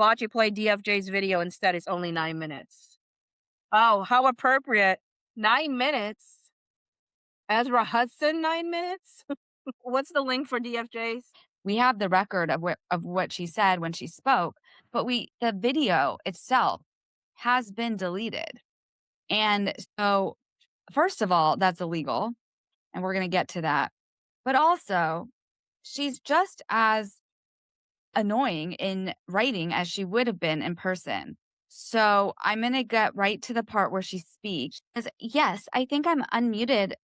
Bocce play DFJ's video instead. It's only 9 minutes. Oh, how appropriate. 9 minutes. Ezra Hudson, 9 minutes. What's the link for DFJ's? We have the record of what she said when she spoke, but the video itself has been deleted. And so, first of all, that's illegal, and we're gonna get to that. But also, she's just as annoying in writing as she would have been in person. So, I'm gonna get right to the part where she speaks. 'Cause yes, I think I'm unmuted,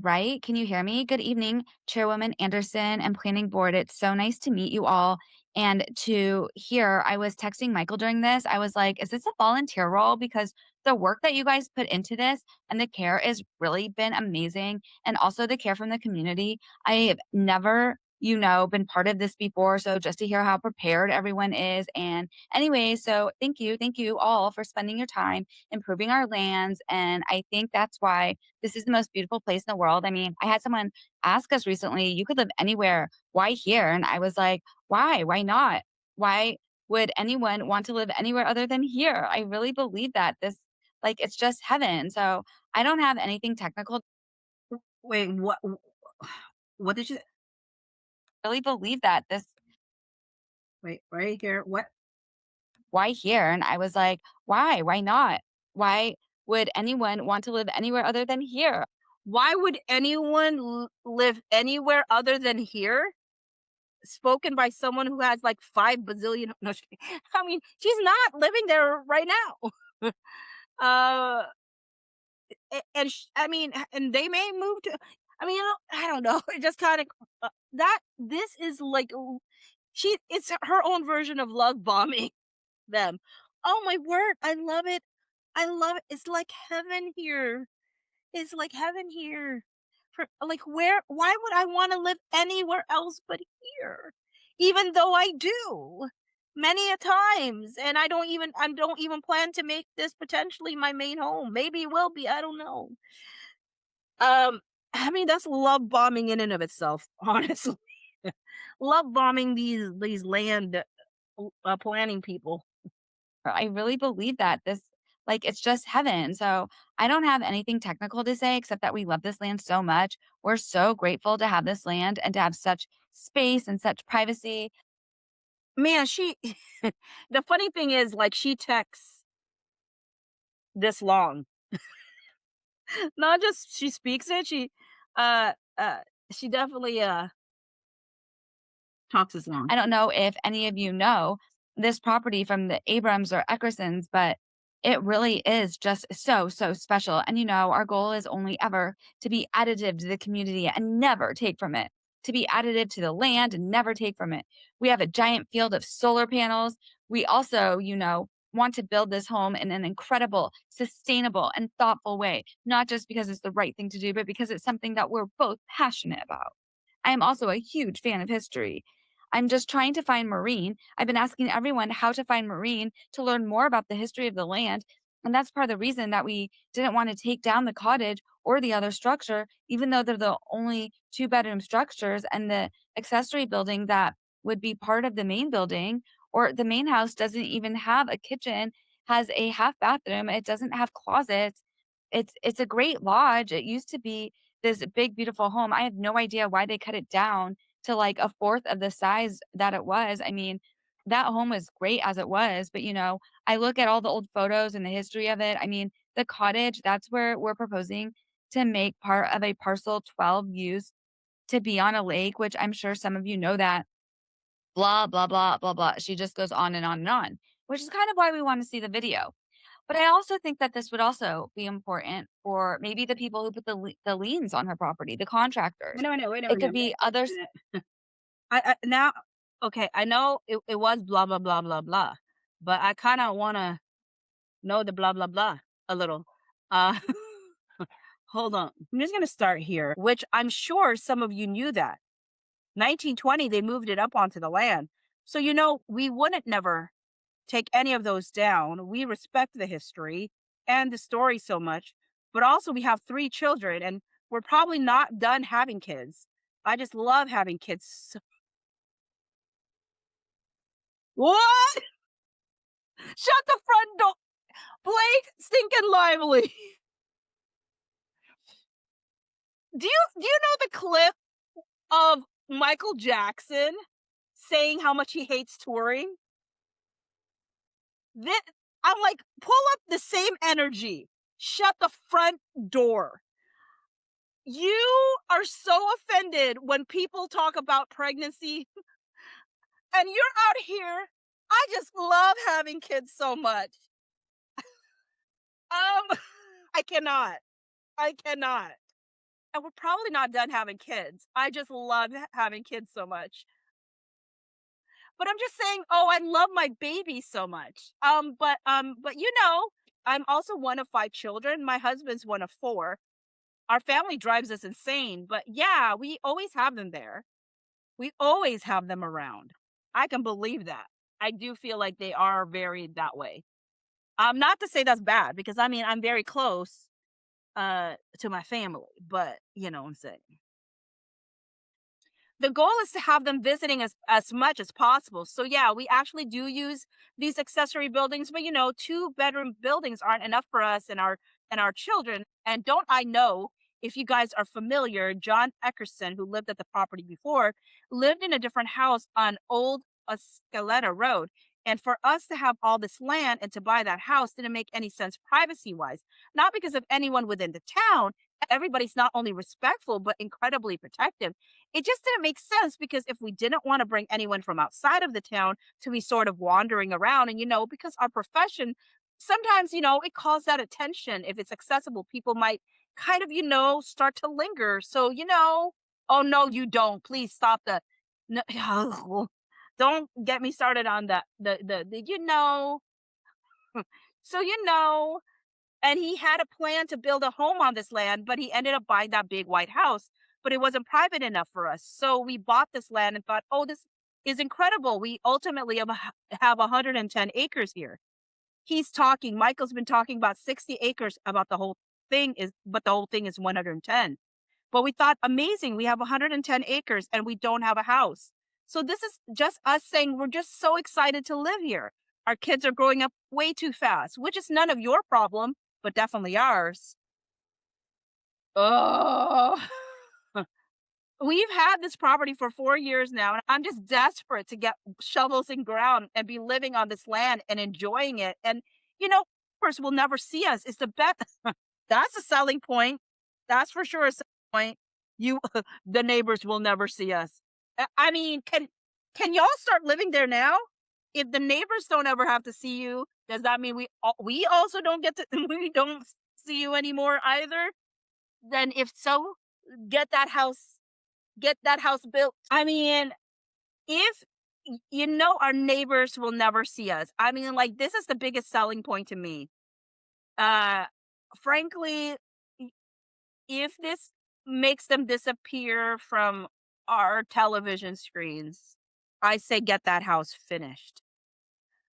right? Can you hear me? Good evening, Chairwoman Anderson and Planning Board. It's so nice to meet you all. And to hear, I was texting Michael during this. I was like, is this a volunteer role? Because the work that you guys put into this and the care has really been amazing. And also the care from the community. I have never, been part of this before. So just to hear how prepared everyone is. And anyway, so thank you. Thank you all for spending your time improving our lands. And I think that's why this is the most beautiful place in the world. I mean, I had someone ask us recently, "You could live anywhere. Why here?" And I was like, "Why? Why not? Why would anyone want to live anywhere other than here?" I really believe that it's just heaven. So I don't have anything technical. Wait, what? What did you? Really believe that Wait, right here. What? why here? And I was like, "Why? Why not? Why would anyone want to live anywhere other than here?" Why would anyone live anywhere other than here? Spoken by someone who has like 5 bazillion. No, I mean, she's not living there right now. uh, I mean, and they may move to. I mean, I don't know. It just kind of that. This is like It's her own version of love bombing them. Oh my word! I love it. I love it. It's like heaven here. Is like heaven here. For like why would I wanna live anywhere else but here? Even though I do, many a times, and I don't even plan to make this potentially my main home. Maybe it will be, I don't know. Um, I mean, that's love bombing in and of itself, honestly. Love bombing these land, planning people. I really believe that it's just heaven. So I don't have anything technical to say except that we love this land so much. We're so grateful to have this land and to have such space and such privacy. Man, she the funny thing is, like, she texts this long. Not just she speaks it, uh, uh, she definitely, talks as long. I don't know if any of you know this property from the Abrams or Eckersons, but it really is just so, so special. And our goal is only ever to be additive to the community and never take from it, to be additive to the land and never take from it. We have a giant field of solar panels. We also, want to build this home in an incredible, sustainable, and thoughtful way, not just because it's the right thing to do, but because it's something that we're both passionate about. I am also a huge fan of history. I'm just trying to find marine. I've been asking everyone how to find marine to learn more about the history of the land. And that's part of the reason that we didn't want to take down the cottage or the other structure, even though they're the only two-bedroom structures and the accessory building that would be part of the main building or the main house doesn't even have a kitchen, has a half bathroom. It doesn't have closets. It's a great lodge. It used to be this big, beautiful home. I have no idea why they cut it down to like a fourth of the size that it was. I mean, that home was great as it was, but I look at all the old photos and the history of it. I mean, the cottage, that's where we're proposing to make part of a parcel 12 use to be on a lake, which I'm sure some of you know that. Blah, blah, blah, blah, blah. She just goes on and on and on, which is kind of why we want to see the video. But I also think that this would also be important for maybe the people who put the liens on her property, the contractors. Wait a minute, wait a It could minute, be wait a others. minute. I now okay, I know it was blah, blah, blah, blah, blah, but I kinda wanna know the blah, blah, blah a little. Uh, hold on. I'm just gonna start here, which I'm sure some of you knew that. 1920, they moved it up onto the land. So, we wouldn't never take any of those down. We respect the history and the story so much, but also we have 3 children, and we're probably not done having kids. I just love having kids. What? Shut the front door. Blake stinking lively. Do you know the clip of Michael Jackson saying how much he hates touring? This, I'm like, pull up the same energy. Shut the front door. You are so offended when people talk about pregnancy, and you're out here. I just love having kids so much. Um, I cannot. I cannot. And we're probably not done having kids. I just love having kids so much. But I'm just saying, oh, I love my baby so much. But I'm also one of 5 children. My husband's one of 4. Our family drives us insane, but yeah, we always have them there. We always have them around. I can believe that. I do feel like they are very that way. Not to say that's bad because I mean I'm very close to my family, but you know what I'm saying. The goal is to have them visiting as much as possible. So yeah, we actually do use these accessory buildings, but 2-bedroom buildings aren't enough for us and our children. And don't I know, if you guys are familiar, John Eckerson, who lived at the property before, lived in a different house on Old Escaleta Road. And for us to have all this land and to buy that house didn't make any sense privacy wise. Not because of anyone within the town. Everybody's not only respectful, but incredibly protective. It just didn't make sense because if we didn't want to bring anyone from outside of the town to be sort of wandering around, and because our profession sometimes, it calls that attention. If it's accessible, people might kind of, start to linger. So, oh no, you don't. Please stop the no, don't get me started on that. The. So and he had a plan to build a home on this land, but he ended up buying that big white house, but it wasn't private enough for us. So we bought this land and thought, "Oh, this is incredible. We ultimately have 110 acres here." Michael's been talking about 60 acres about but the whole thing is 110. But we thought, amazing, we have 110 acres and we don't have a house. So this is just us saying we're just so excited to live here. Our kids are growing up way too fast, which is none of your problem, but definitely ours. Oh, we've had this property for 4 years now, and I'm just desperate to get shovels in ground and be living on this land and enjoying it. And neighbors will never see us. It's the best. That's a selling point. That's for sure a selling point. You, the neighbors will never see us. I mean, can y'all start living there now? If the neighbors don't ever have to see you, does that mean we also don't get to we don't see you anymore either? Then if so, get that house get that house built. I mean, if our neighbors will never see us. I mean, like this is the biggest selling point to me. Uh Frankly, i- if this makes them disappear from our television screens, I say get that house finished.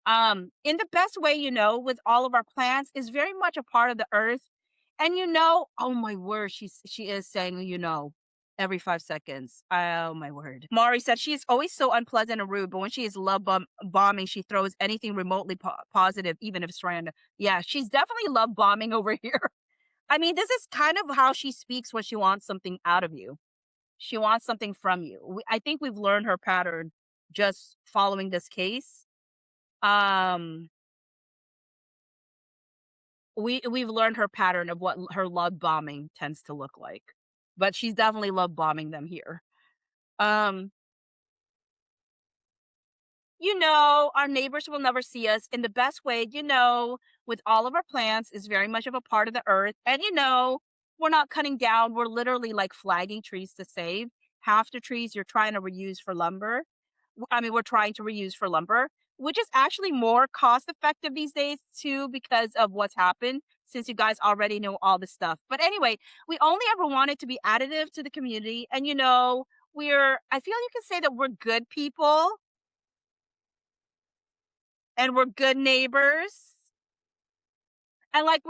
In the best way, with all of our plants is very much a part of the earth. And oh my word, she is saying, every 5 seconds. Oh my word. Mari said she's always so unpleasant and rude, but when she is bombing, she throws anything remotely positive, even if it's random. Yeah, she's definitely love bombing over here. I mean, this is kind of how she speaks when she wants something out of you. She wants something from you. I think we've learned her pattern just following this case. Um, we've learned her pattern of what her love bombing tends to look like, but she's definitely love bombing them here. Um, our neighbors will never see us in the best way, with all of our plants is very much of a part of the earth. And we're not cutting down, we're literally like flagging trees to save. Half the trees you're trying to reuse for lumber. I mean, we're trying to reuse for lumber, which is actually more cost effective these days too, because of what's happened, since you guys already know all this stuff. But anyway, we only ever want it to be additive to the community. And I feel you can say that we're good people and we're good neighbors. And like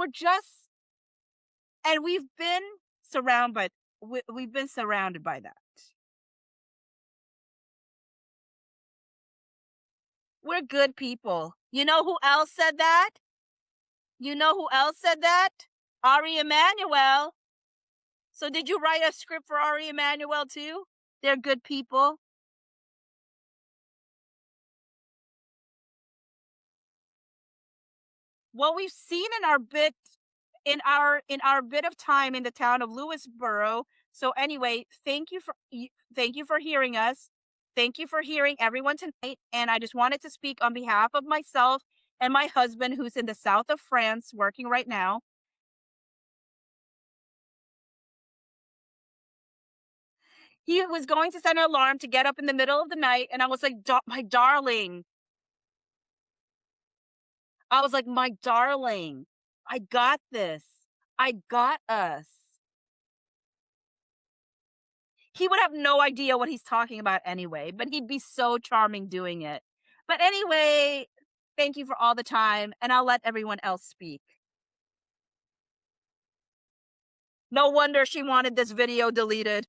and we've been surrounded by that. We're good people. You know who else said that? You know who else said that? Ari Emanuel. So did you write a script for Ari Emanuel too? They're good people. Well, we've seen in our bit of time in the town of Lewisboro. So anyway, thank you for hearing us. Thank you for hearing everyone tonight. And I just wanted to speak on behalf of myself and my husband, who's in the south of France working right now. He was going to set an alarm to get up in the middle of the night, and I was like, My darling." I was like, "My darling, I got this. I got us." He would have no idea what he's talking about anyway, but he'd be so charming doing it. But anyway, thank you for all the time, and I'll let everyone else speak. No wonder she wanted this video deleted.